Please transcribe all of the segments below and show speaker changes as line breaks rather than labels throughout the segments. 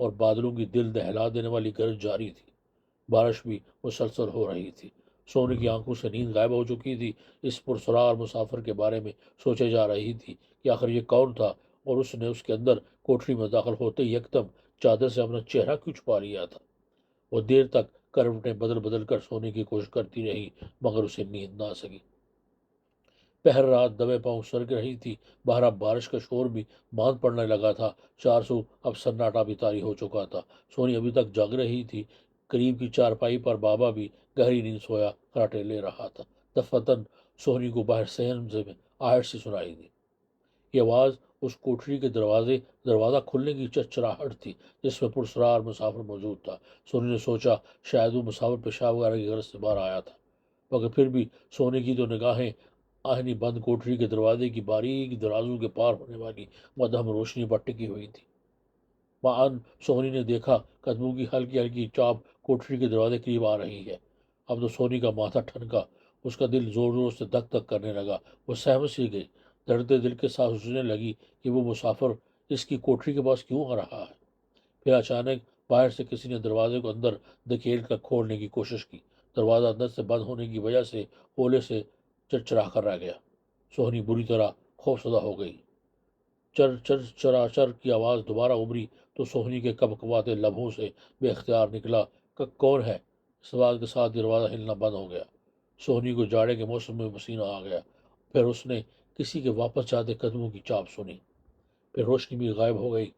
اور بادلوں کی دل دہلا دینے والی گرج جاری تھی۔ بارش بھی مسلسل ہو رہی تھی۔ سونے کی آنکھوں سے نیند غائب ہو چکی تھی۔ اس پرسرار مسافر کے بارے میں سوچے جا رہی تھی کہ آخر یہ کون تھا، اور اس نے اس کے اندر کوٹری میں داخل ہوتے ہی یکدم چادر سے اپنا چہرہ کیوں چھپا لیا تھا۔ وہ دیر تک کروٹیں بدل بدل کر سونے کی کوشش کرتی رہی، مگر اسے نیند نہ آ سکی۔ پہر رات دبے پاؤں سرک رہی تھی۔ باہر اب بارش کا شور بھی ماند پڑنے لگا تھا۔ چارسو اب سناٹا بھی طاری ہو چکا تھا۔ سونی ابھی تک جاگ رہی تھی۔ قریب کی چارپائی پر بابا بھی گہری نیند سویا کراٹے لے رہا تھا۔ دفتن سونی کو باہر صحن سے آہٹ سی سنائی دی۔ یہ آواز اس کوٹری کے دروازہ کھلنے کی چرچراہٹ تھی جس میں پرسرار مسافر موجود تھا۔ سونی نے سوچا شاید وہ مسافر پیشاب وغیرہ کی غرض سے باہر آیا تھا، مگر پھر بھی سونے کی تو نگاہیں آہنی بند کوٹری کے دروازے کی باریک درازوں کے پار ہونے والی مدھم روشنی پر ٹکی ہوئی تھی۔ معاً سونی نے دیکھا قدموں کی ہلکی ہلکی چاپ کوٹری کے دروازے قریب آ رہی ہے۔ اب تو سونی کا ماتھا ٹھنکا، اس کا دل زور زور سے دک دک کرنے لگا۔ وہ سہم سی گئی، دھڑکتے دل کے ساتھ سوچنے لگی کہ وہ مسافر اس کی کوٹری کے پاس کیوں آ رہا ہے۔ پھر اچانک باہر سے کسی نے دروازے کو اندر دھکیل کر کھولنے کی کوشش کی۔ دروازہ اندر سے بند ہونے کی وجہ سے ہولے سے چرچرا کر رہ گیا۔ سونی بری طرح خوفزدہ ہو گئی۔ چر چر چراچر کی آواز دوبارہ ابھری تو سونی کے کپکپاتے لبوں سے بے اختیار نکلا کہ کون ہے۔ اس آواز کے ساتھ دروازہ ہلنا بند ہو گیا۔ سونی کو جاڑے کے موسم میں پسینہ آ گیا۔ پھر اس نے کسی کے واپس جاتے قدموں کی چاپ سنی۔ پھر روشنی بھی غائب ہو گئی۔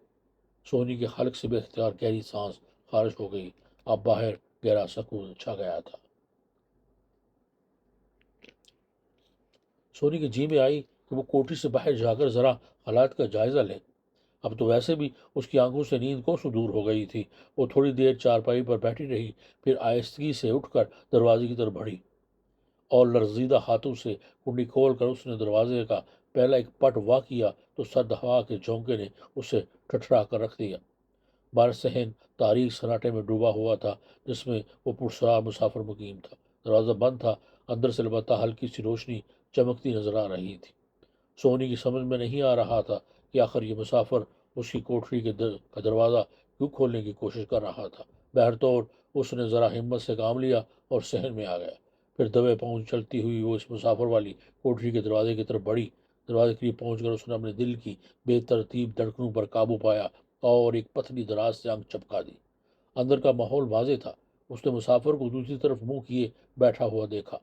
سونی کے حلق سے بے اختیار گہری سانس خارج ہو گئی۔ اب باہر گہرا سکون چھا گیا تھا۔ سونی کے جی میں آئی کہ وہ کوٹری سے باہر جا کر ذرا حالات کا جائزہ لے۔ اب تو ویسے بھی اس کی آنکھوں سے نیند کوسوں دور ہو گئی تھی۔ وہ تھوڑی دیر چارپائی پر بیٹھی رہی، پھر آہستگی سے اٹھ کر دروازے کی طرف بڑھی اور لرزیدہ ہاتھوں سے کنڈی کھول کر اس نے دروازے کا پہلا ایک پٹ وا کیا تو سرد ہوا کے جھونکے نے اسے ٹھٹھرا کر رکھ دیا۔ بار صحن تاریک سناٹے میں ڈوبا ہوا تھا جس میں وہ پرسرار مسافر مقیم تھا۔ دروازہ بند تھا، اندر سے البتہ ہلکی سی روشنی چمکتی نظر آ رہی تھی۔ سونی کی سمجھ میں نہیں آ رہا تھا کہ آخر یہ مسافر اس کی کوٹری کا دروازہ کیوں کھولنے کی کوشش کر رہا تھا۔ بہرطور اس نے ذرا ہمت سے کام لیا اور صحن میں آ گیا۔ پھر دبے پاؤں چلتی ہوئی وہ اس مسافر والی کوٹری کے دروازے کی طرف بڑھی۔ دروازے کے قریب پہنچ کر اس نے اپنے دل کی بے ترتیب دھڑکنوں پر قابو پایا اور ایک پتلی دراز سے آنکھ چپکا دی۔ اندر کا ماحول واضح تھا۔ اس نے مسافر کو دوسری طرف منہ کیے بیٹھا ہوا دیکھا۔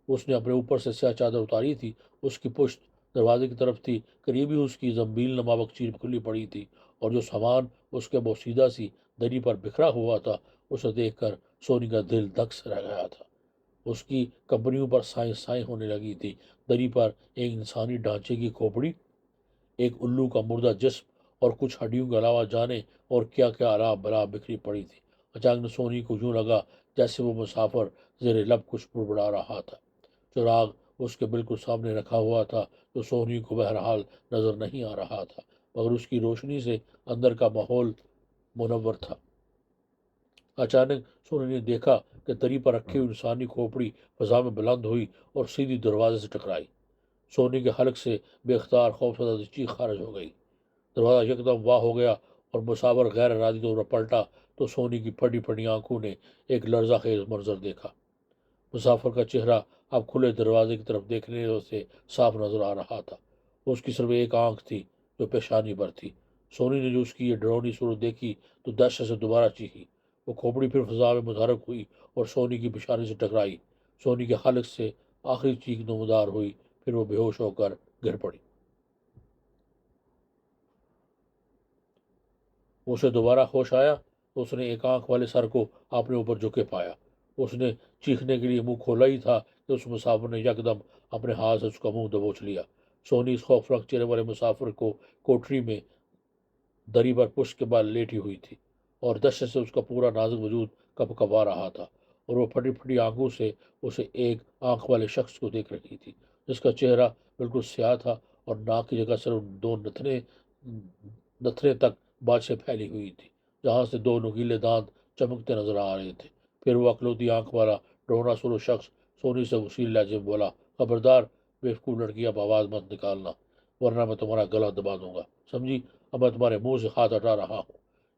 اس نے اپنے اوپر سے سیاہ چادر اتاری تھی۔ اس کی پشت دروازے کی طرف تھی، قریب ہی اس کی زنبیل نما بخچی کھلی پڑی تھی، اور جو سامان اس کے بوسیدہ سی دری پر بکھرا ہوا تھا اسے دیکھ کر سونی کا دل دھک سے رہ گیا تھا۔ اس کی کمپنیوں پر سائیں سائیں ہونے لگی تھی۔ دری پر ایک انسانی ڈھانچے کی کھوپڑی، ایک الو کا مردہ جسم اور کچھ ہڈیوں کے علاوہ جانے اور کیا کیا آلہ بلا بکھری پڑی تھی۔ اچانک سونی کو یوں لگا جیسے وہ مسافر زیر لب کچھ بڑبڑا رہا تھا۔ چراغ اس کے بالکل سامنے رکھا ہوا تھا تو سونی کو بہرحال نظر نہیں آ رہا تھا، مگر اس کی روشنی سے اندر کا ماحول منور تھا۔ اچانک سونی نے دیکھا کہ دری پر رکھی ہوئی انسانی کھوپڑی فضا میں بلند ہوئی اور سیدھی دروازے سے ٹکرائی۔ سونی کے حلق سے بے اختیار خوفزدہ چیخ خارج ہو گئی۔ دروازہ یکدم واہ ہو گیا اور مسافر غیر ارادی طور پر پلٹا تو سونی کی پھٹی پھٹی آنکھوں نے ایک لرزہ خیز منظر دیکھا۔ مسافر کا چہرہ اب کھلے دروازے کی طرف دیکھنے سے صاف نظر آ رہا تھا۔ اس کی صرف ایک آنکھ تھی جو پیشانی پر تھی۔ سونی نے جو اس کی یہ ڈراؤنی صورت دیکھی تو دہشت سے دوبارہ چیخی۔ وہ کھوپڑی پھر فضا میں متحرک ہوئی اور سونی کی پیشانی سے ٹکرائی۔ سونی کے حلق سے آخری چیخ نمودار ہوئی، پھر وہ بے ہوش ہو کر گر پڑی۔ اسے دوبارہ ہوش آیا تو اس نے ایک آنکھ والے سر کو اپنے اوپر جھکے پایا۔ اس نے چیخنے کے لیے منہ کھولا ہی تھا کہ اس مسافر نے یکدم اپنے ہاتھ سے اس کا منہ دبوچ لیا۔ سونی اس خوفناک چہرے والے مسافر کو کوٹری میں دری پر پشت کے بال لیٹی ہوئی تھی، اور دہشت سے اس کا پورا نازک وجود کپ کپا رہا تھا، اور وہ پھٹی پھٹی آنکھوں سے اسے ایک آنکھ والے شخص کو دیکھ رہی تھی جس کا چہرہ بالکل سیاہ تھا اور ناک کی جگہ صرف دو نتھنے تک باچھیں پھیلی ہوئی تھی جہاں سے دو نکیلے دانت چمکتے نظر آ رہے تھے۔ پھر وہ اکلوتی آنکھ والا ڈرونا سرو شخص سونی سے وسیع لہجے میں بولا، خبردار بیوقوف لڑکی، اب آواز مت نکالنا ورنہ میں تمہارا گلا دبا دوں گا، سمجھی؟ اب میں تمہارے منہ سے ہاتھ ہٹا رہا ہوں۔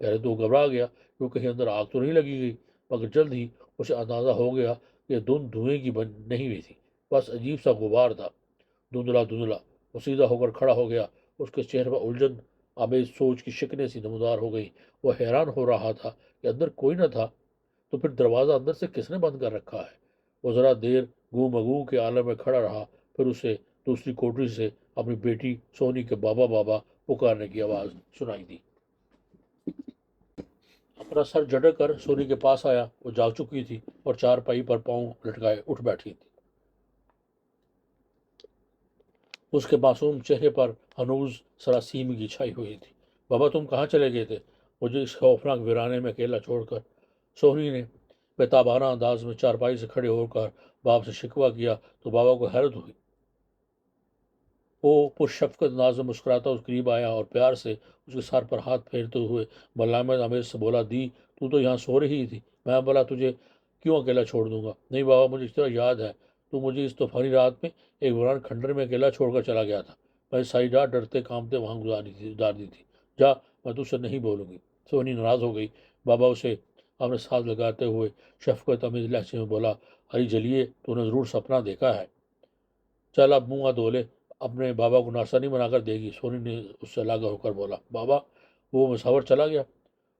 پہلے تو وہ گھبرا گیا کہ وہ کہیں اندر آگ تو نہیں لگی گئی، مگر جلد ہی اسے اندازہ ہو گیا کہ دھند دھوئیں کی بن نہیں ہوئی تھی، بس عجیب سا غبار تھا، دھندلا دھندلا۔ وہ سیدھا ہو کر کھڑا ہو گیا، اس کے چہرے پر الجھن آمیز سوچ کی شکنیں سی نمودار ہو گئی۔ وہ حیران ہو رہا تھا کہ اندر کوئی نہ تھا تو پھر دروازہ اندر سے کس نے بند کر رکھا ہے۔ وہ ذرا دیر گوں مگوں کے عالم میں کھڑا رہا، پھر اسے دوسری کوٹری سے اپنی بیٹی سونی کے بابا بابا پکارنے کی آواز سنائی دی۔ اپنا سر جھٹک کر سونی کے پاس آیا۔ وہ جاگ چکی تھی اور چارپائی پر پاؤں لٹکائے اٹھ بیٹھی تھی۔ اس کے معصوم چہرے پر ہنوز سراسیمگی چھائی ہوئی تھی۔ بابا تم کہاں چلے گئے تھے مجھے اس خوفناک ویرانے میں اکیلا چھوڑ کر؟ سونی نے بےتابانہ انداز میں چارپائی سے کھڑے ہو کر باپ سے شکوہ کیا تو بابا کو حیرت ہوئی۔ وہ پرشفقت انداز میں مسکراتا اس قریب آیا اور پیار سے اس کے سر پر ہاتھ پھیرتے ہوئے ملامت آمیز سے بولا، دی تو یہاں سو رہی تھی، میں بولا تجھے کیوں اکیلا چھوڑ دوں گا؟ نہیں بابا، مجھے اس طرح یاد ہے تو مجھے اس طوفانی رات میں ایک ویران کھنڈر میں اکیلا چھوڑ کر چلا گیا تھا۔ میں ساری رات ڈرتے کامتے وہاں گزار دی تھی۔ جا، میں تجھ سے نہیں بولوں گی۔ سونی ناراض ہو گئی۔ بابا اسے اپنے ساتھ لگاتے ہوئے شفقت آمیز لہجے میں بولا، ارے جلیے تو نے ضرور سپنا دیکھا ہے، چل اب منہ دھو لے، اپنے بابا کو ناشتہ نہیں بنا کر دے گی؟ سونی نے اس سے لاگا ہو کر بولا، بابا وہ مسافر چلا گیا؟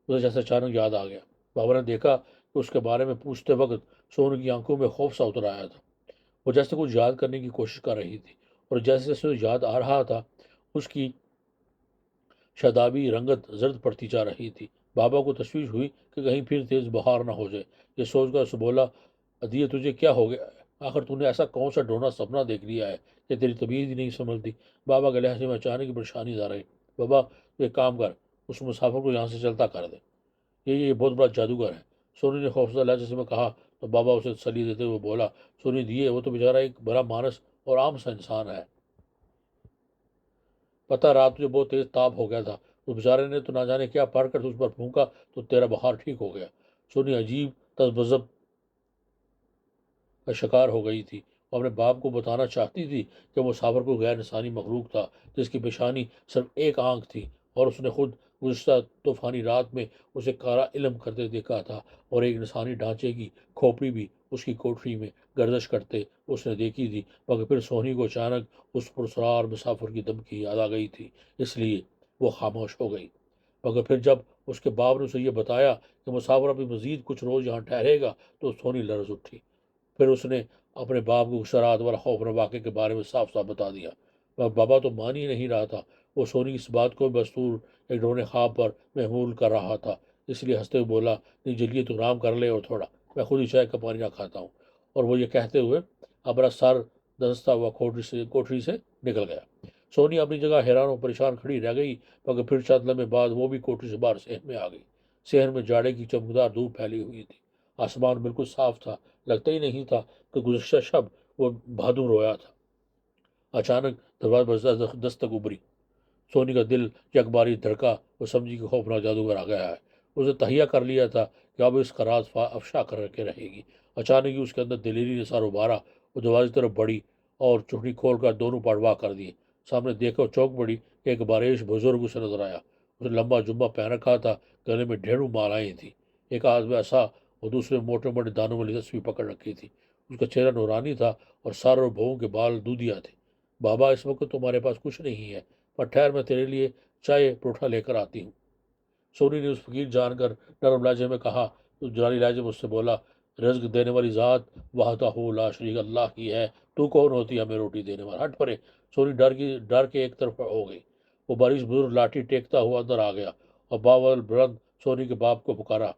اسے جیسے اچانک یاد آ گیا۔ بابا نے دیکھا کہ اس کے بارے میں پوچھتے وقت سونی کی آنکھوں میں خوف سا اتر آیا تھا۔ وہ جیسے کچھ یاد کرنے کی کوشش کر رہی تھی، اور جیسے جیسے اسے یاد آ رہا تھا اس کی شادابی رنگت زرد پڑتی جا رہی تھی۔ بابا کو تشویش ہوئی کہ کہیں پھر تیز بخار نہ ہو جائے۔ یہ سوچ کر اسے بولا، ادیے تجھے کیا ہو گیا ہے؟ آخر تو نے ایسا کون سا ڈھونا سپنا دیکھ لیا ہے کہ تیری طبیعت ہی نہیں سنبھلتی؟ بابا کے لہجے میں اچانک کی پریشانی ظاہر ہوئی۔ بابا تو ایک کام کر، اس مسافر کو یہاں سے چلتا کر دے، یہ بہت بڑا جادوگر ہے۔ سونی نے خوفزدہ لہجے سے میں کہا تو بابا اسے تسلی دیتے ہوئے بولا، سونی دیے وہ تو بیچارہ ایک بڑا مانس اور عام سا انسان ہے، پتہ رات تجھے بہت تیز تاب ہو گیا تھا، اس بیچارے نے تو نہ جانے کیا پڑھ کر تجھ پر پھونکا تو تیرا بخار ٹھیک ہو گیا۔ سونی عجیب تذبذب کا شکار ہو گئی تھی۔ وہ اپنے باپ کو بتانا چاہتی تھی کہ مسافر کو غیر انسانی مخلوق تھا جس کی پیشانی صرف ایک آنکھ تھی، اور اس نے خود گزشتہ طوفانی رات میں اسے کارا علم کرتے دیکھا تھا، اور ایک انسانی ڈھانچے کی کھوپڑی بھی اس کی کوٹری میں گردش کرتے اس نے دیکھی تھی۔ مگر پھر سونی کو اچانک اس پرسرار مسافر کی دھمکی یاد آ گئی تھی، اس لیے وہ خاموش ہو گئی۔ مگر پھر جب اس کے باپ نے اسے یہ بتایا کہ مسافر ابھی مزید کچھ روز یہاں ٹھہرے گا تو سونی لرز اٹھی۔ پھر اس نے اپنے باپ کو شرارت والا خوفناک واقعے کے بارے میں صاف صاف بتا دیا، مگر بابا تو مان ہی نہیں رہا تھا۔ وہ سونی اس بات کو بستور ایک ڈرونے خواب پر محمول کر رہا تھا، اس لیے ہنستے ہوئے بولا، نہیں جلیے تو آرام کر لے اور تھوڑا، میں خود ہی چائے کا پانی نہ کھاتا ہوں۔ اور وہ یہ کہتے ہوئے اپنا سر دھنستا ہوا کوٹری سے نکل گیا۔ سونی اپنی جگہ حیران و پریشان کھڑی رہ گئی، مگر پھر چند لمحے بعد وہ بھی کوٹری سے باہر صحن میں آ گئی۔ صحن میں جاڑے کی چمکدار دھوپ پھیلی ہوئی تھی، آسمان بالکل صاف تھا، لگتا ہی نہیں تھا کہ گزشتہ شب وہ بہادر رویا تھا۔ اچانک دروازے پر دستک ابری۔ سونی کا دل یک باری دھڑکا، وہ سمجھی کہ خوفناک جادوگر آ گیا ہے۔ اس نے تہیہ کر لیا تھا کہ اب اس کا راز افشا کر کے رہے گی۔ اچانک ہی اس کے اندر دلیری نے سر ابھارا، وہ دروازے کی طرف بڑھی اور چٹنی کھول کر دونوں پڑوا کر دیے۔ سامنے دیکھا چوک پڑی کہ ایک باریش بزرگ اسے نظر آیا۔ اس نے لمبا جبہ پہن رکھا تھا، گلے میں ڈھیروں مالائیں تھیں، ایک ہاتھ میں عصا اور دوسرے میں موٹے موٹے دانوں والی تسبیح پکڑ رکھی تھی۔ اس کا چہرہ نورانی تھا اور سر اور بھوؤں کے بال دودھیا تھے۔ بابا اس وقت تمہارے پاس کچھ نہیں ہے، پر ٹھہر میں تیرے لیے چائے پروٹھا لے کر آتی ہوں۔ سونی نے اس فقیر جان کر نرم لہجے میں کہا تو جلالی لہجے میں اس سے بولا، رزق دینے والی ذات وحدہ لا شریک اللہ کی ہے، تو کون ہوتی ہے ہمیں روٹی دینے والا؟ ہٹ پرے۔ سونی ڈر کے ایک طرف ہو گئی۔ وہ بارش بزرگ لاٹھی ٹیکتا ہوا اندر آ گیا اور باول بلند سونی کے باپ کو پکارا،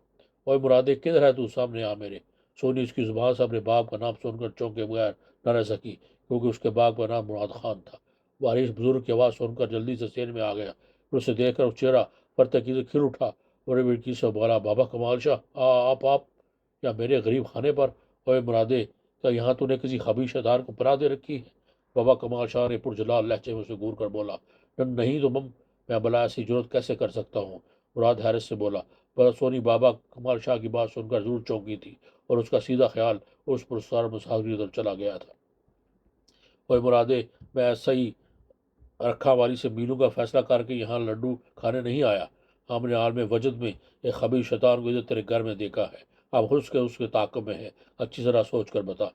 اوے مرادے کدھر ہے تو؟ سامنے آ میرے۔ سونی اس کی زبان سے اپنے باپ کا نام سن کر چونکے بغیر نہ رہ سکی، کیونکہ اس کے باپ کا نام مراد خان تھا۔ بارش بزرگ کی آواز سن کر جلدی سے سین میں آ گیا، پھر اسے دیکھ کر چہرہ پرتکی سے کھل اٹھا، بڑے بیٹکی سے بولا، بابا کمال شاہ، آپ یا میرے غریب خانے پر؟ اوے مرادے، کیا یہاں تو نے کسی خبیث شیطان کو پناہ دے رکھی ہے؟ بابا کمال شاہ نے پرجلال لہجے میں اسے گور کر بولا، نہیں تو میں بلا ایسی جرت کیسے کر سکتا ہوں؟ مراد حیرت سے بولا۔ پر سونی بابا کمال شاہ کی بات سن کر ضرور چونکی تھی، اور اس کا سیدھا خیال اس پرسرار مسافر کی طرف چلا گیا تھا۔ اوے مرادے، میں ایسا ہی رکھا والی سے میلوں کا فیصلہ کر کے یہاں لڈو کھانے نہیں آیا، ہم نے عالم وجد میں ایک خبیث شیطان کو ادھر تیرے گھر میں دیکھا ہے، اب اس کے تعاقب میں ہے، اچھی طرح سوچ کر بتا۔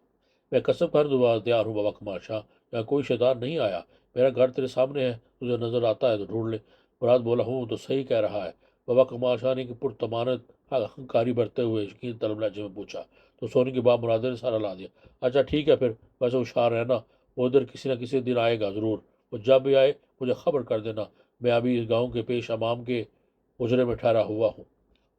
میں قسم کر دوبارہ تیار ہوں بابا کمال شاہ، یہاں کوئی شیطان نہیں آیا، میرا گھر تیرے سامنے ہے، تجھے نظر آتا ہے تو ڈھونڈ لے۔ مراد بولا ہوں تو صحیح کہہ رہا ہے۔ بابا کمال شاہ نے کہ پرتمانت اہنکاری برتے ہوئے یقین طلب لہجے میں پوچھا تو سونی کے باپ مراد نے سارا لا دیا۔ اچھا ٹھیک ہے پھر، ویسے ہوشیار رہنا، وہ ادھر کسی نہ کسی دن آئے گا ضرور، وہ جب بھی آئے مجھے خبر کر دینا، میں ابھی اس گاؤں کے پیش امام کے اجرے میں ٹھہرا ہوا ہوں۔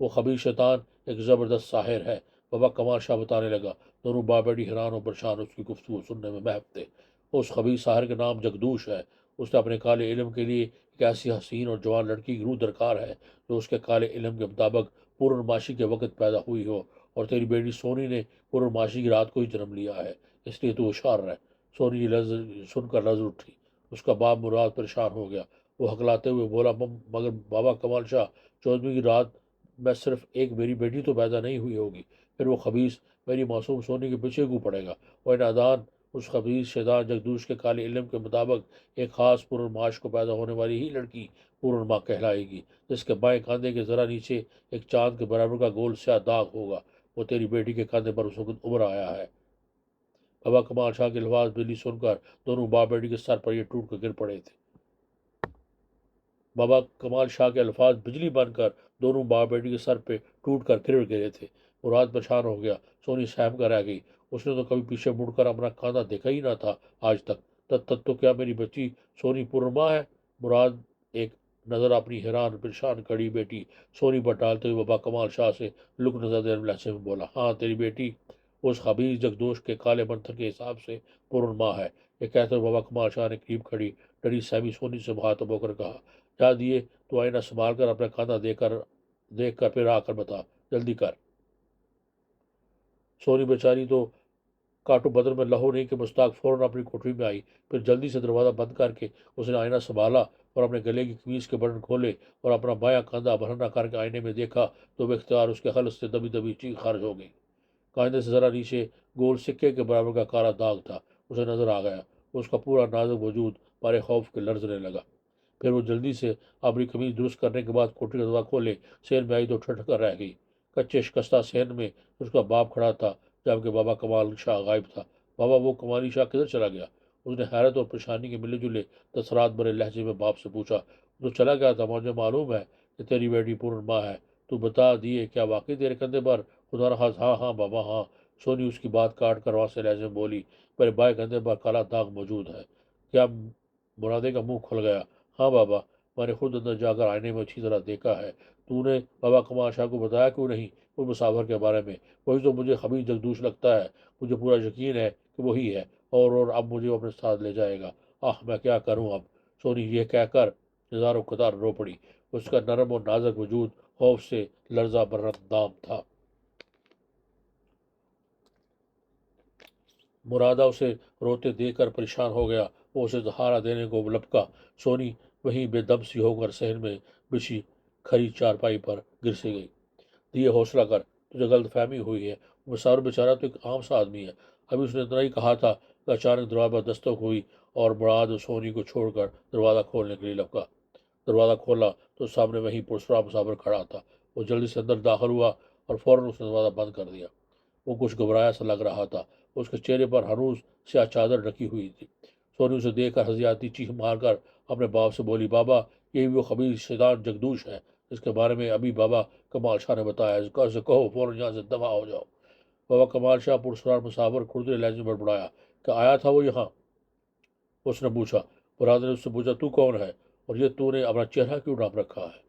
وہ خبیث شیطان ایک زبردست ساحر ہے، بابا کمال شاہ بتانے لگا۔ دونوں باپ بیٹی حیران و پریشان اس کی گفتگو سننے میں محو تھے۔ اس خبیث ساحر کا نام جگدوش ہے، اس نے اپنے کالے علم کے لیے ایک ایسی حسین اور جوان لڑکی کی روح درکار ہے جو اس کے کالے علم کے مطابق پورنماشی کے وقت پیدا ہوئی ہو، اور تیری بیٹی سونی نے پورنماشی کی رات کو ہی جنم لیا ہے، اس لیے تو ہوشیار رہ۔ سونی یہ لفظ سن کر لرز اٹھی، اس کا باپ مراد پریشان ہو گیا۔ وہ ہکلاتے ہوئے بولا مگر بابا کمال شاہ، 14ویں کی رات میں صرف ایک میری بیٹی تو پیدا نہیں ہوئی ہوگی، پھر وہ خبیث میری معصوم سونی کے پیچھے کو پڑے گا، اور نادان اس خبیث شیطان جگدوش کے کالے علم کے مطابق ایک خاص پورنماش کو پیدا ہونے والی ہی لڑکی پورنما کہلائے گی، جس کے بائیں کاندھے کے ذرا نیچے ایک چاند کے برابر کا گول سیاہ داغ ہوگا، وہ تیری بیٹی کے کاندھے پر اس وقت ابھر آیا ہے۔ بابا کمال شاہ کے الفاظ بجلی سن کر دونوں باپ بیٹی کے سر پر یہ ٹوٹ کر گر پڑے تھے۔ بابا کمال شاہ کے الفاظ بجلی بن کر دونوں باپ بیٹی کے سر پہ ٹوٹ کر گرے تھے۔ مراد پریشان ہو گیا، سونی سہم کر رہ گئی، اس نے تو کبھی پیچھے مڑ کر اپنا کاندھا دیکھا ہی نہ تھا آج تک۔ تب تو کیا میری بچی سونی پورنما ہے؟ مراد ایک نظر اپنی حیران پریشان کھڑی بیٹی سونی پر ڈالتے ہوئے بابا کمال شاہ سے لک نظر دینے لہجے میں بولا، ہاں تیری بیٹی اس خبیث جگدوش کے کالے منتر کے حساب سے پورنما ہے۔ یہ کہتے ہوئے بابا کمال شاہ نے قریب کھڑی ڈری سہمی سونی سے مخاطب ہو کر کہا، کیا دیے تو آئینہ سنبھال کر اپنا کاندھا دیکھ کر پھر آ کر بتا، جلدی کر۔ سونی بیچاری تو کاٹو بدن میں لہو نہیں کہ مستاق فوراً اپنی کوٹری میں آئی، پھر جلدی سے دروازہ بند کر کے اس نے آئینہ سنبھالا اور اپنے گلے کی قمیض کے بٹن کھولے اور اپنا بایاں کاندھا برہنہ کر کے آئینے میں دیکھا تو بے اختیار اس کے خلق سے دبی دبی چیخ خارج ہو گئی۔ کاندھے سے ذرا نیچے گول سکے کے برابر کا کالا داغ تھا، اسے نظر آ گیا، اس کا پورا نازک وجود مارے خوف کے لرزنے لگا۔ پھر وہ جلدی سے اپنی قمیض درست کرنے کے بعد کوٹری کا دروازہ کھولے، سین میں آئی تو ٹھٹک کر رہ گئی۔ کچے شکستہ سین میں اس کا باپ کھڑا تھا جبکہ بابا کمال شاہ غائب تھا۔ بابا وہ کمالی شاہ کدھر چلا گیا؟ اس نے حیرت اور پریشانی کے ملے جلے تاثرات بھرے لہجے میں باپ سے پوچھا۔ تو چلا گیا تھا، مجھے معلوم ہے کہ تیری بیٹی پورنما ہے، تو بتا دیے کیا واقعی تیرے کندھے پر خدا نخواست؟ ہاں ہاں بابا ہاں، سونی اس کی بات کاٹ کر وہاں سے لہجے میں بولی، میرے بائیں کندھے پر کالا داغ موجود ہے۔ کیا؟ مرادے کا منہ کھل گیا۔ ہاں بابا، میں نے خود اندر جا کر آئینے میں اچھی طرح دیکھا ہے۔ تو نے بابا کمال شاہ کو بتایا کیوں نہیں اس مسافر کے بارے میں؟ وہی تو مجھے خبیث جگدوش لگتا ہے، مجھے پورا یقین ہے کہ وہی ہے، اور اب مجھے اپنے ساتھ لے جائے گا۔ آہ میں کیا کروں اب؟ سونی یہ کہہ کر ہزاروں قطار رو پڑی، اس کا نرم اور نازک وجود خوف سے لرزہ برندام تھا۔ مرادہ اسے روتے دیکھ کر پریشان ہو گیا، وہ اسے سہارا دینے کو لپکا۔ سونی وہیں بے دم سی ہو کر صحن میں بچھی کھری چارپائی پر گر سی گئی۔ دیے حوصلہ کر، تجھے غلط فہمی ہوئی ہے، وہ مسافر بیچارہ تو ایک عام سا آدمی ہے۔ ابھی اس نے اتنا ہی کہا تھا کہ اچانک دروازے پر دستک ہوئی اور مراد سونی کو چھوڑ کر دروازہ کھولنے کے لیے لپکا۔ دروازہ کھولا تو سامنے وہیں پرسرا مسافر کھڑا تھا۔ وہ جلدی سے اندر داخل ہوا اور فوراً اس نے دروازہ بند کر دیا۔ وہ کچھ گھبرایا سا لگ رہا تھا، اس کے چہرے پر ہنوز سیاہ چادر ڈھکی ہوئی تھی۔ سونی اسے دیکھ کر ہنسیاتی چیخ مار کر اپنے باپ سے بولی، بابا یہی وہ خبیث شیطان جگدوش ہے جس کے بارے میں ابھی بابا کمال شاہ نے بتایا، اسے کہو فوراً یہاں سے دفع ہو جاؤ۔ بابا کمال شاہ پرسرار مسافر کھردرے لہجے میں بڑبڑایا، کہ آیا تھا وہ یہاں؟ اس نے پوچھا۔ مراد نے اس سے پوچھا، تو کون ہے اور یہ تو نے اپنا چہرہ کیوں ڈھانپ رکھا ہے؟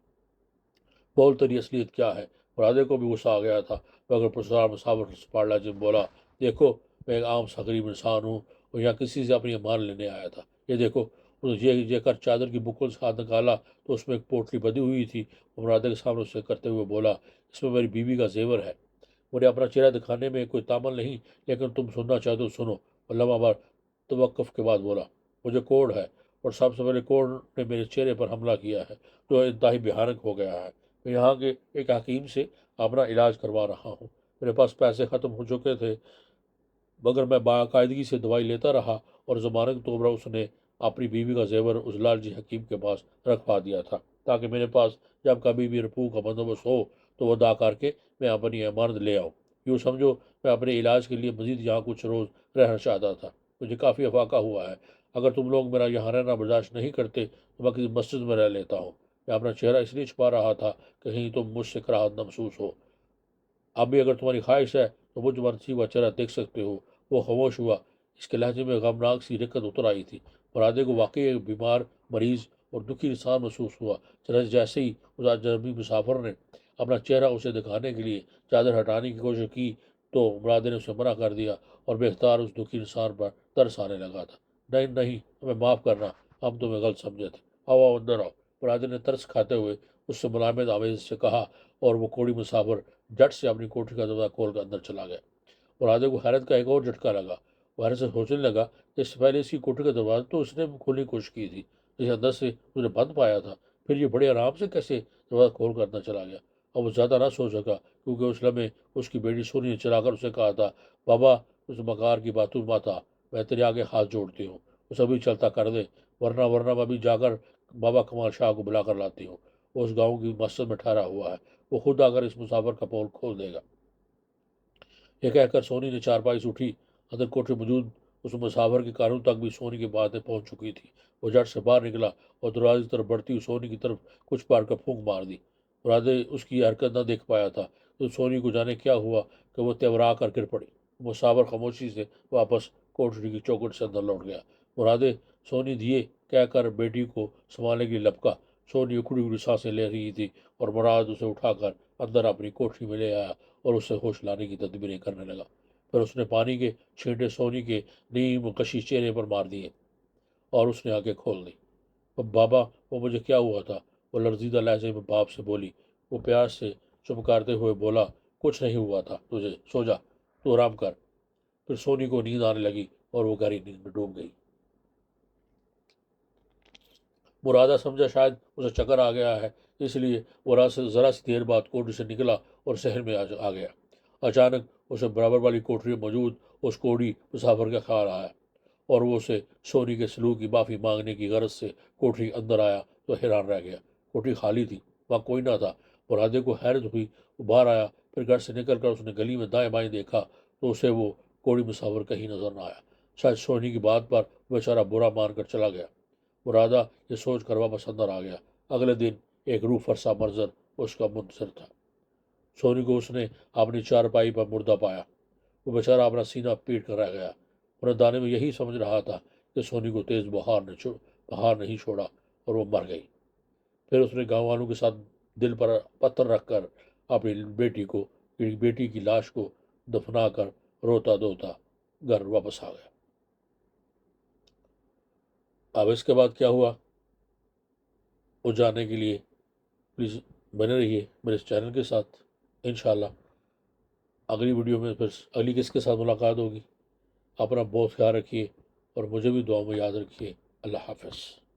بول تیری اصلیت کیا ہے؟ مرادے کو بھی غصہ آ گیا تھا، مگر پرسرار مسافر سپاڑ لہجے میں بولا، دیکھو میں ایک عام سا غریب انسان ہوں اور یہاں کسی سے اپنی امان لینے آیا تھا۔ یہ دیکھو۔ اس نے یہ کر چادر کی بکل سے ہاتھ نکالا تو اس میں ایک پوٹلی بدی ہوئی تھی۔ وہ مرادے کے سامنے اسے کرتے ہوئے بولا، اس میں میری بیوی کا زیور ہے۔ مجھے اپنا چہرہ دکھانے میں کوئی تامل نہیں، لیکن تم سننا چاہتے ہو سنو۔ اور لمحہ بار توقف کے بعد بولا، مجھے کوڑ ہے، اور سب سے پہلے کوڑ نے میرے چہرے پر حملہ کیا ہے جو انتہائی بھیانک ہو گیا ہے۔ میں یہاں کے ایک حکیم سے اپنا علاج کروا رہا ہوں، میرے پاس پیسے ختم ہو چکے تھے، مگر میں باقاعدگی سے دوائی لیتا رہا اور ضمانت کے طور پر اس نے اپنی بیوی کا زیور اس لالچی حکیم کے پاس رکھوا دیا تھا۔ تاکہ میرے پاس جب کبھی بھی رپو کا بندوبست ہو تو وہ ادا کر کے میں اپنی امانت لے آؤں۔ یوں سمجھو میں اپنے علاج کے لیے مزید یہاں کچھ روز رہنا چاہتا تھا۔ مجھے کافی افاقہ ہوا ہے۔ اگر تم لوگ میرا یہاں رہنا برداشت نہیں کرتے تو میں کسی مسجد میں رہ لیتا ہوں۔ میں اپنا چہرہ اس لیے چھپا رہا تھا کہیں تم مجھ سے کراہت نہ محسوس ہو۔ اب بھی اگر تمہاری خواہش ہے تو مجھ مرضی کا چہرہ دیکھ سکتے ہو۔ وہ خاموش ہوا۔ اس کے لہجے میں غمناک سی رقت اتر آئی تھی۔ مرادے کو واقعی ایک بیمار، مریض اور دکھی انسان محسوس ہوا۔ چنانچہ جیسے ہی اس اجنبی مسافر نے اپنا چہرہ اسے دکھانے کے لیے چادر ہٹانے کی کوشش کی تو مرادے نے اسے منع کر دیا اور بے اختیار اس دکھی انسان پر ترس آنے لگا تھا۔ نہیں نہیں، ہمیں معاف کرنا، ہم تمہیں غلط سمجھے تھے۔ آؤ اندر آؤ، مرادے نے ترس کھاتے ہوئے اس سے ملامت آمیز سے کہا، اور وہ کوڑی مسافر جٹ سے اپنی کوٹھی کا دروازہ کھول کر اندر چلا گیا۔ مرادے کو حیرت کا ایک اور جھٹکا لگا۔ وہ حیرت سے سوچنے لگا کہ اس سے پہلے اس کی کوٹھی کا دروازہ تو اس نے کھولنے کی کوشش کی تھی، جسے اندر سے اس نے بند پایا تھا، پھر یہ بڑے آرام سے کیسے دروازہ کھول کر اندر چلا گیا۔ اب وہ زیادہ نہ سو سکا کیونکہ اس لمحے اس کی بیٹی سونی نے چلا کر اسے کہا تھا، بابا اس مکار کی باتوں مت آ، میں تیرے آگے ہاتھ جوڑتی ہوں، اسے ابھی چلتا کر دے، ورنہ میں ابھی جا کر بابا کمال شاہ کو بلا کر لاتی ہوں، وہ اس گاؤں کی مسجد میں ٹھہرا ہوا ہے، وہ خود آ کر اس مسافر کا پول کھول دے گا۔ یہ کہہ کر سونی نے چارپائی سے اٹھی۔ اندر کوٹھے موجود اس مسافر کے کانوں تک بھی سونی کی باتیں پہنچ چکی تھی۔ وہ جٹ سے باہر نکلا اور دروازے کی طرف بڑھتی ہوئی سونی کی طرف کچھ پار کر پھونک مار دی۔ مرادے اس کی حرکت نہ دیکھ پایا تھا تو سونی کو جانے کیا ہوا کہ وہ تیورا کر گر پڑی۔ مسافر خاموشی سے واپس کوٹھی کی چوکھٹ سے اندر لوٹ گیا۔ مرادے سونی دیے کہہ کر بیٹی کو سنبھالنے کے لیے لپکا۔ سونی اکھڑی اکھڑی سانسیں لے رہی تھی اور مراد اسے اٹھا کر اندر اپنی کوٹھی میں لے آیا اور اسے ہوش لانے کی تدبیریں کرنے لگا۔ پھر اس نے پانی کے چھینٹے سونی کے نیم کشی چہرے پر مار دیے اور اس نے آنکھیں کھول دی۔ اب بابا، وہ مجھے کیا ہوا تھا؟ وہ لرزیدہ لہجے میں باپ سے بولی۔ وہ پیاس سے چمکارتے ہوئے بولا، کچھ نہیں ہوا تھا تجھے، سو جا، تو آرام کر۔ پھر سونی کو نیند آنے لگی اور وہ گہری نیند میں ڈوب گئی۔ مرادہ سمجھا شاید اسے چکر آ گیا ہے، اس لیے وہ ذرا سی دیر بعد کوٹھی سے نکلا اور شہر میں آ گیا۔ اچانک اسے برابر والی کوٹری میں موجود اس کوڑی مسافر کا خیال آیا اور وہ اسے سونی کے سلوک کی معافی مانگنے کی غرض سے کوٹری اندر آیا تو حیران رہ گیا۔ کوٹری خالی تھی، وہاں کوئی نہ تھا۔ مرادے کو حیرت ہوئی، وہ باہر آیا، پھر گھر سے نکل کر اس نے گلی میں دائیں بائیں دیکھا تو اسے وہ کوڑی مسافر کہیں نظر نہ آیا۔ شاید سونی کی بات پر وہ بیچارہ برا مان کر چلا گیا۔ مرادہ یہ سوچ کر واپس اندر آ گیا۔ اگلے دن ایک روح فرسا منظر اس کا منتظر تھا۔ سونی کو اس نے اپنی چارپائی پر مردہ پایا۔ وہ بیچارہ اپنا سینہ پیٹ کر رہ گیا۔ دانے میں یہی سمجھ رہا تھا کہ سونی کو تیز بخار نہیں چھوڑا اور وہ مر گئی۔ پھر اس نے گاؤں والوں کے ساتھ دل پر پتھر رکھ کر اپنی بیٹی کی لاش کو دفنا کر روتا دھوتا گھر واپس آ گیا۔ اب اس کے بعد کیا ہوا وہ جاننے کے لیے پلیز بنے رہیے میرے اس چینل کے ساتھ۔ انشاءاللہ اگلی ویڈیو میں پھر اگلی کس کے ساتھ ملاقات ہوگی۔ اپنا بہت خیال رکھیے اور مجھے بھی دعاؤں میں یاد رکھیے۔ اللہ حافظ۔